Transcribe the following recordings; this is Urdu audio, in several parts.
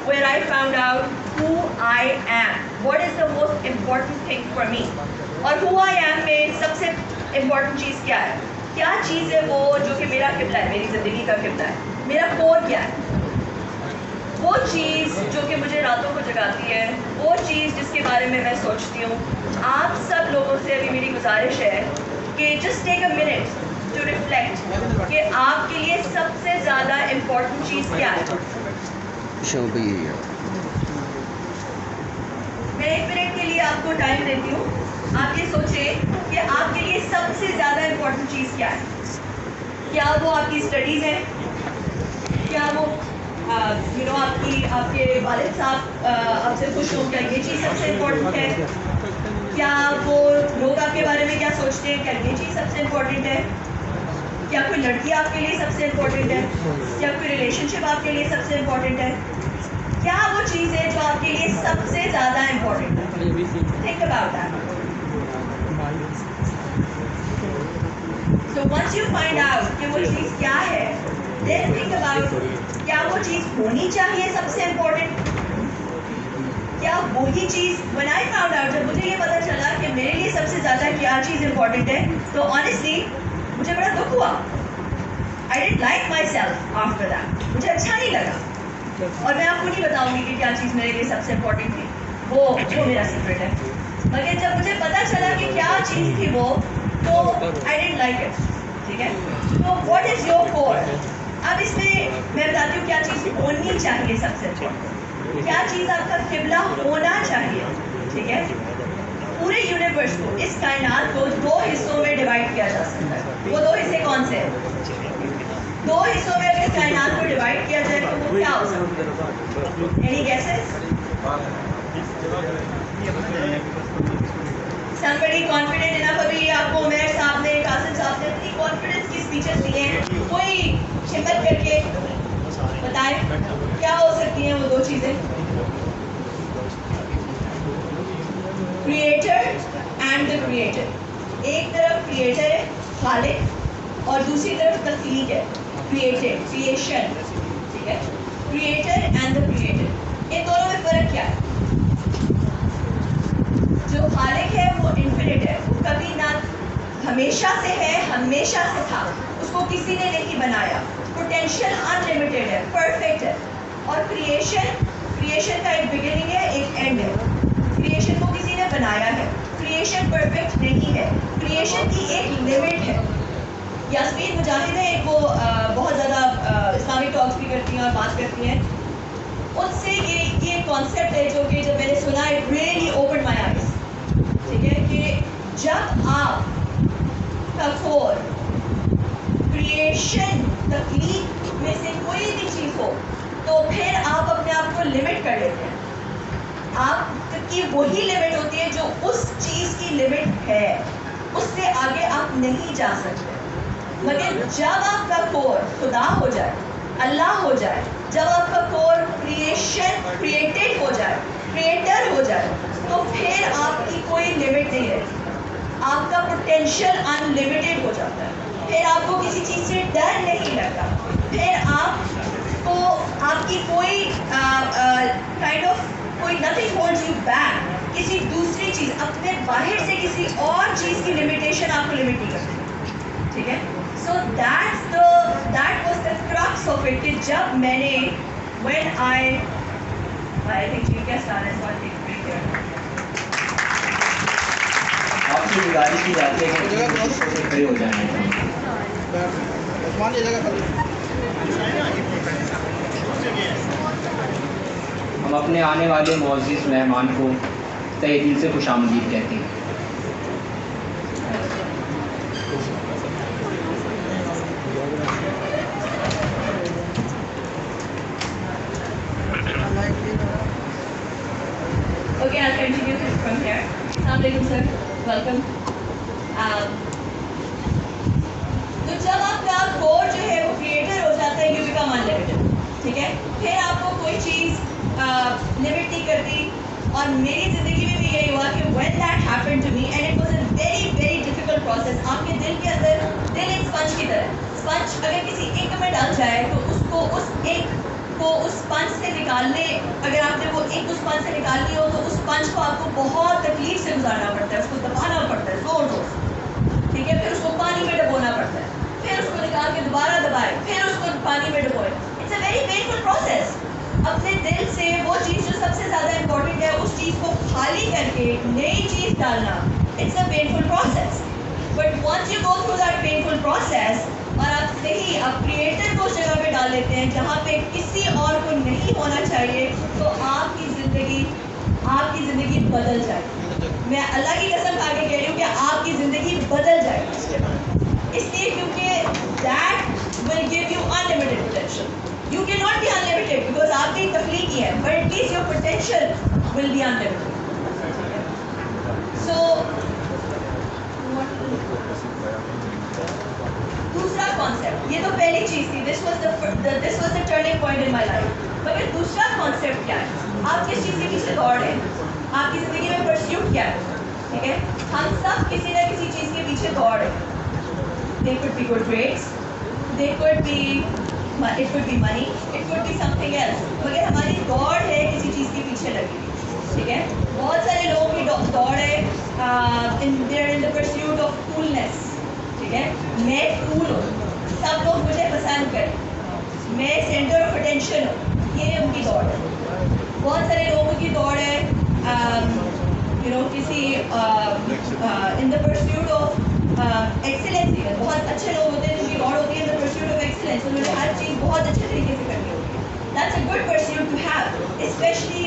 where I found out who I am. What is the most important thing for me? اور who I am میں سب سے important چیز کیا ہے؟ کیا چیز ہے وہ جو کہ میرا قبلہ ہے، میری زندگی کا قبلہ ہے؟ میرا کور کیا ہے؟ وہ چیز جو کہ مجھے راتوں کو جگاتی ہے، وہ چیز جس کے بارے میں میں سوچتی ہوں. آپ سب لوگوں سے ابھی میری گزارش ہے کہ just take a minute to reflect کہ آپ کے لیے سب سے زیادہ امپورٹنٹ چیز کیا ہے. میں 1 منٹ کے لیے آپ کو ٹائم دیتی ہوں. آپ یہ سوچیں کہ آپ کے لیے سب سے زیادہ امپورٹنٹ چیز کیا ہے. کیا وہ آپ کی اسٹڈیز ہے؟ کیا وہ آپ کے والد صاحب آپ سے خوش ہوں؟ کیا یہ چیز سب سے امپورٹنٹ ہے؟ کیا وہ لوگ آپ کے بارے میں کیا سوچتے ہیں؟ کیا یہ چیز سب سے امپورٹنٹ ہے؟ کیا کوئی لڑکی آپ کے لیے سب سے امپورٹنٹ ہے؟ کیا کوئی ریلیشن شپ آپ کے لیے سب سے امپورٹنٹ ہے؟ کیا وہ چیز ہے جو آپ کے لیے سب سے زیادہ امپورٹنٹ ہے؟ Think about that. So once you find out کہ وہ چیز کیا ہے, then think about کیا وہ چیز ہونی چاہیے سب سے امپورٹنٹ. کیا وہی چیز when I found out جب مجھے یہ پتا چلا کہ میرے لیے سب سے زیادہ کیا چیز امپورٹنٹ ہے, تو honestly مجھے بڑا دکھ ہوا. I didn't like myself after that. مجھے اچھا نہیں لگا. اور میں آپ کو نہیں بتاؤں گی کہ کیا چیز میرے لیے سب سے امپورٹنٹ تھی, وہ میرا سیکرٹ ہے. مگر جب مجھے پتا چلا کہ کیا چیز تھی وہ, تو I didn't like it. ٹھیک ہے, تو what is your core؟ اب اس میں بتاتی ہوں کیا چیز ہونی چاہیے سب سے امپورٹنٹ, کیا چیز آپ کا قبلہ ہونا چاہیے. ٹھیک ہے, پورے یونیورس کو, اس کائنات کو 2 حصوں میں ڈیوائڈ کیا جا سکتا ہے. وہ 2 حصے کون سے ہیں؟ 2 حصوں میں اگر کائنات کو ڈیوائڈ کیا جائے تو وہ کیا ہو سکتا ہے؟ Any gases? somebody confident enough. ابھی آپ کو عمیر صاحب نے, قاسم صاحب نے اتنی کانفیڈنس کی اسپیچز دیے ہیں, کوئی ہمت کر کے بتائیں کیا ہو سکتی ہیں وہ 2 چیزیں. Creator and the creator. ایک طرف کریٹر ہے خالق, اور دوسری طرف تخلیق ہے کریٹڈ, کریشن. ٹھیک ہے, کریٹر اینڈ دا کریٹر, ان دونوں میں فرق کیا ہے؟ جو خالق ہے وہ انفینٹ ہے, وہ کبھی نہ ہمیشہ سے ہے, ہمیشہ سے تھا, اس کو کسی نے نہیں بنایا. پوٹینشیل ان لمیٹیڈ ہے, پرفیکٹ ہے. اور کریشن کا ایک بگننگ ہے, ایک اینڈ ہے. کریشن کو کسی نے بنایا ہے, کریشن پرفیکٹ نہیں ہے, کریشن کی ایک لمٹ ہے. یاسمین مجاہد ہے ایک, وہ بہت زیادہ اسلامک ٹاکس بھی کرتی ہیں اور بات کرتی ہیں. ان سے یہ کانسیپٹ ہے جو کہ جب میں نے سنا, it really open my eyes. ٹھیک ہے, کہ جب آپ کا کور کریشن, تخلیق میں سے کوئی بھی چیز ہو, تو پھر آپ اپنے آپ کو لمٹ کر لیتے ہیں. آپ کی وہی لمٹ ہوتی ہے جو اس چیز کی لمٹ ہے, اس سے آگے آپ نہیں جا سکتے. مگر جب آپ کا کور خدا ہو جائے, اللہ ہو جائے, جب آپ کا کور کریٹڈ ہو جائے, کریٹر ہو جائے, تو پھر آپ کی کوئی لمٹ نہیں رہتی. آپ کا پوٹینشیل ان لمیٹڈ ہو جاتا ہے. پھر آپ کو کسی چیز سے ڈر نہیں لگتا. پھر آپ کو آپ کی کوئی کائنڈ آف کوئی نتھنگ ہولڈز یو بیک. کسی دوسری چیز, اپنے باہر سے کسی اور چیز کی لمیٹیشن آپ کو لمٹ نہیں کرتی. ٹھیک ہے, so that was the crux of it. کہ جب میں نے when I think you guessed on it, so I think right there. آپ سے گزارش کی جاتی ہے کہ کھڑے ہو جائیں. ہم اپنے آنے والے معزز مہمان کو تہہ دل سے خوش آمدید کہتے ہیں. Okay, I'll continue from here. Assalamu alaikum sir, welcome. تو جب آپ کا کور جو ہے وہ کریٹر ہو جاتا ہے, you become unlimited. ٹھیک ہے, پھر آپ کو کوئی چیز لمٹ نہیں کرتی. اور میری زندگی میں بھی یہی ہوا کہ when that happened to me, and it was a very very difficult process. آپ کے دل کے اندر, دل ایک اسپنج کی طرح, اسپنج اگر کسی ایک میں ڈال جائے تو اس کو, اس ایک کو اس پنچ سے نکالنے، اگر آپ نے وہ ایک اس پنچ سے نکالنی ہو تو اس پنچ کو آپ کو بہت تکلیف سے گزارنا پڑتا ہے، اس کو دبانا پڑتا ہے زور زور سے، ٹھیک ہے، پھر اس کو پانی میں ڈبونا پڑتا ہے، پھر اس کو نکال کے دوبارہ دبائے، پھر اس کو پانی میں ڈبوئے. It's a very painful process. اپنے دل سے وہ چیز جو سب سے زیادہ امپورٹنٹ ہے اس چیز کو خالی کر کے نئی چیز ڈالنا، it's a painful process. But once you go through that painful process اور آپ صحیح آپ کریٹر کو اس جگہ پہ ڈال لیتے ہیں جہاں پہ کسی اور کو نہیں ہونا چاہیے، تو آپ کی زندگی بدل جائے گی. میں اللہ کی قسم کھا کے کہہ رہی ہوں کہ آپ کی زندگی بدل جائے گی اس کے بعد، اس لیے کیونکہ that will give you unlimited potential. You can not be unlimited because آپ کی تخلیق ہی ہے، but at least your potential will be unlimited. So دوسرا کانسیپٹ، یہ تو پہلی چیز تھی، this was the turning point in my life. مگر دوسرا کانسیپٹ کیا ہے؟ آپ کس چیز کے پیچھے دوڑ رہے ہیں؟ آپ کی زندگی میں پرسیوٹ کیا ہے؟ ٹھیک ہے، ہم سب کسی نہ کسی چیز کے پیچھے دوڑ رہے ہیں. They could be good grades, it could be money, it could be something else. مگر ہماری دوڑ ہے کسی چیز کے پیچھے لگی ہوئی، ٹھیک ہے. بہت سارے لوگوں کی دوڑ ہے in the pursuit of coolness. ٹھیک ہے، میں کول ہوں، سب لوگ مجھے پسند کریں، میں سینٹر آف اٹینشن ہوں، یہ ان کی دوڑ ہے. بہت سارے لوگوں کی دوڑ ہے کسی ان دا پرسیوٹ آف ایکسیلنس. بہت اچھے لوگ ہوتے ہیں جن کی دوڑ ہوتی ہے ان دا پرسیوٹ آف ایکسیلنس، انہوں نے ہر چیز بہت اچھے طریقے سے کرنی ہوتی ہے. That's a good pursuit to have, especially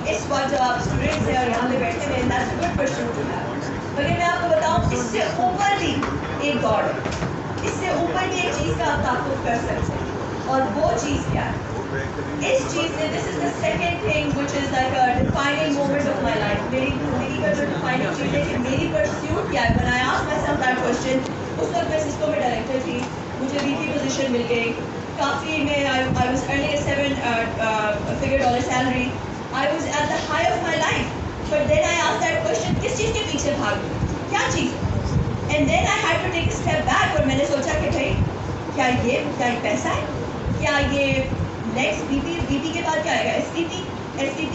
اس وقت جب آپ اسٹوڈنٹس ہیں اور یہاں پہ بیٹھے ہوئے ہیں. That's a good pursuit to have. مگر میں آپ کو بتاؤں اس سے اوپر بھی ایک دوڑ ہے، اس سے اوپر بھی ایک چیز کا آپ تعاقب کر سکتے ہیں، اور وہ چیز کیا ہے؟ اس چیز سے this is the second thing which is like a defining moment of my life. میری زندگی کا جو ڈیفائننگ چیز ہے کہ میری پرسیوٹ کیا ہے. when I asked myself that question، اس وقت میں سسکو میں ڈائریکٹر تھی، مجھے VP پوزیشن مل گئی، کافی میں I was earning a 7 figure dollar salary. I was at the high of my life. But then I asked that question، کس چیز کے پیچھے بھاگوں، کیا چیز ہے؟ And then I had to take a step back، اور میں نے سوچا کہ بھائی کیا یہ پیسہ ہے؟ کیا یہ نیکسٹ VP کے بعد کیا آئے گا؟ SVP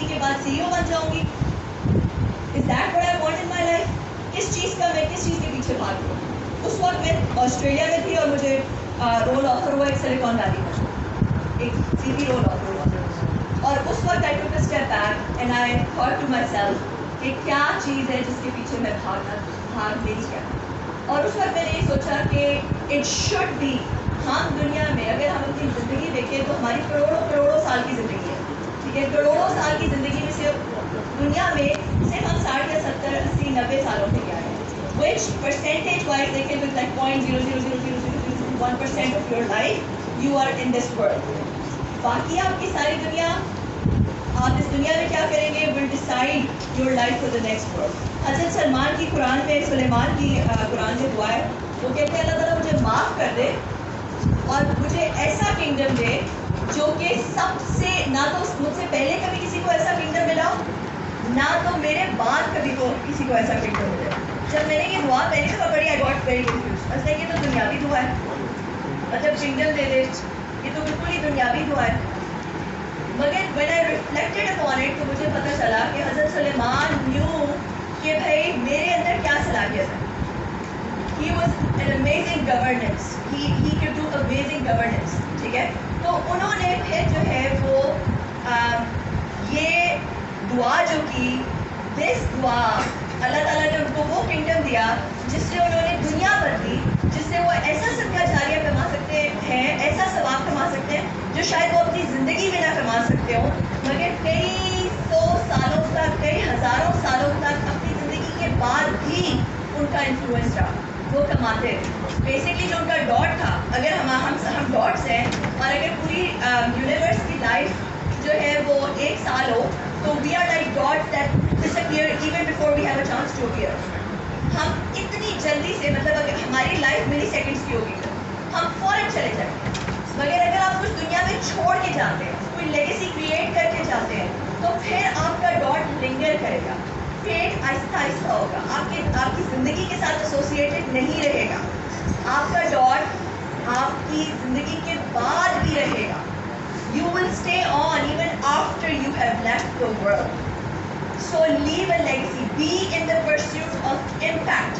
کے بعد CEO بن جاؤں گی؟ Is that what I want in my life؟ کس چیز کے پیچھے بھاگوں؟ اس وقت میں آسٹریلیا میں تھی اور مجھے رول آفر ہوا ایک سلیکان ویلی میں، ایک VP رول آفر ہوا، اور اس وقت I took a step back and I thought to myself کہ کیا چیز ہے جس کے پیچھے میں بھاگ نہیں کیا. اور اس وقت میں نے یہ سوچا کہ اٹ شوڈ بی، ہم دنیا میں اگر ہم اپنی زندگی دیکھیں تو ہماری کروڑوں سال کی زندگی ہے، ٹھیک ہے. کروڑوں سال کی زندگی میں صرف دنیا میں صرف ہم 60 یا 70 80 90 سالوں کے لیے آئے ہیں، وچ پرسینٹیج وائز دیکھیں تو like 0.00001% of your life you are in this world. باقی آپ کی ساری دنیا، آپ اس دنیا میں کیا کریں گے will decide your life for the next world. حضرت سلمان کی قرآن میں، سلیمان کی قرآن میں دعا ہے، وہ کہتے ہیں اللہ تعالیٰ مجھے معاف کر دے اور مجھے ایسا کنگڈم دے جو کہ سب سے، نہ تو مجھ سے پہلے کبھی کسی کو ایسا کنگڈم ملا، نہ تو میرے بعد کبھی کسی کو ایسا کنگڈم ملے. جب میں نے یہ دعا پہلی دفعہ پڑھی آئی گاٹ ویری کنفیوزڈ. بس یہ تو دنیاوی دعا ہے، مطلب کنگڈم دے دے، یہ تو بالکل ہی دنیاوی دعا ہے. مگر when I reflected upon it تو مجھے پتہ چلا کہ حضرت سلیمان نیو کہ بھائی میرے اندر کیا صلاحیت ہے. He was an amazing governance. He could do amazing governance. ٹھیک ہے، تو انہوں نے پھر جو ہے وہ یہ دعا جو کی، دس دعا اللہ تعالیٰ نے ان کو وہ کنگڈم دیا جس سے انہوں نے دنیا بدلی، جس سے وہ ایسا صدقہ جاریہ کما سکتے ہیں، ایسا ثواب کما سکتے ہیں جو شاید وہ اپنی زندگی میں نہ کما سکتے ہوں، مگر کئی سو سالوں تک، کئی ہزاروں سالوں تک اپنی زندگی کے بعد بھی ان کا انفلوئنس رہا، وہ کماتے تھے. بیسکلی جو ان کا ڈاٹ تھا، اگر ہم ڈاٹس ہیں اور اگر پوری یونیورس کی لائف جو ہے وہ 1 سال ہو تو we are like dots that disappear even before we have a chance to appear. ہم اتنی جلدی سے، مطلب اگر ہماری لائف ملی سیکنڈس کی ہوگی ہم فوراً چلے جائیں گے. مگر اگر آپ کچھ دنیا میں چھوڑ کے جاتے ہیں، کوئی لیگیسی کریٹ کر کے جاتے ہیں، تو پھر آپ کا ڈاٹ لنگر کرے گا، فیٹ آہستہ آہستہ ہوگا، آپ کی زندگی کے ساتھ ایسوسیٹڈ نہیں رہے گا. آپ کا ڈاٹ آپ کی زندگی کے بعد بھی رہے گا. you will stay on even after you have left the world. So leave a legacy, be in the pursuit of impact.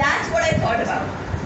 That's what I thought about.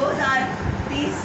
2020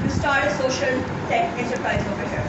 to start a social tech enterprise over here,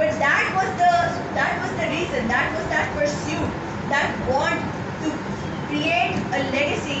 But that was the reason, that was that pursuit, that want to create a legacy,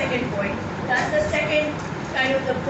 second point. That's the second kind of the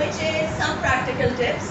which is some practical tips.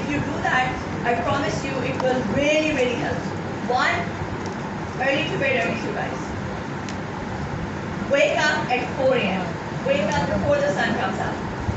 if you do that, I promise you it will really really help. One, early to bed, early to rise. Wake up at 4 a.m. Wake up before the sun comes up.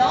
9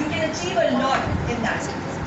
You can achieve a lot in that.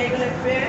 regular prayer.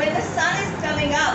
when the sun is coming up,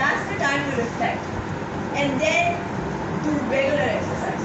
That's the time to reflect and then do regular exercise.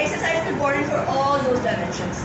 exercise is important for all those dimensions.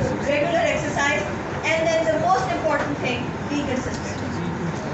So regular exercise and then the most important thing, be consistent.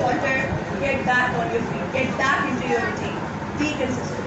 falter, get back on your feet, get back into your routine, be consistent.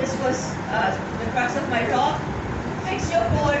this was the crux of my talk. Fix your core.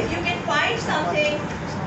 If you can find something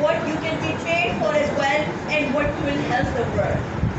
what you can be paid for as well and what will help the world.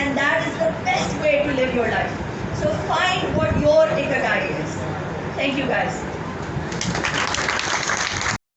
and that is the best way to live your life. So find what your ikigai is. Thank you guys.